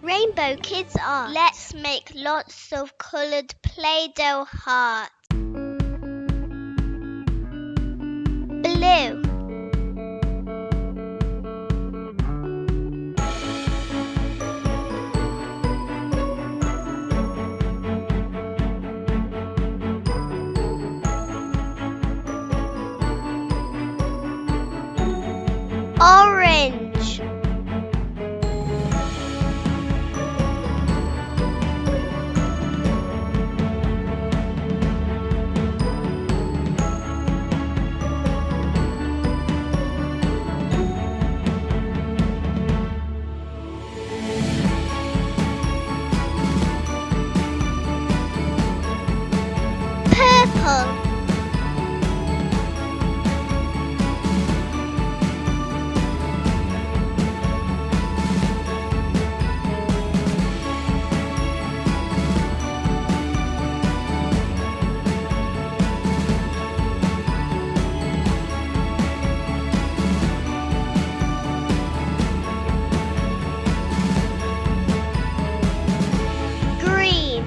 Rainbow Kids Art. Let's make lots of colored Play-Doh hearts. Blue, orange, purple, green,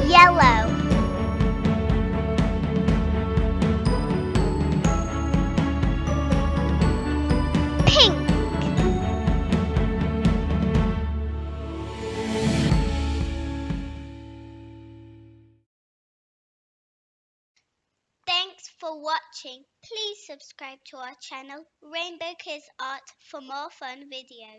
yellow, pink, Thanks for watching. Please subscribe to our channel Rainbow Kids Art for more fun videos.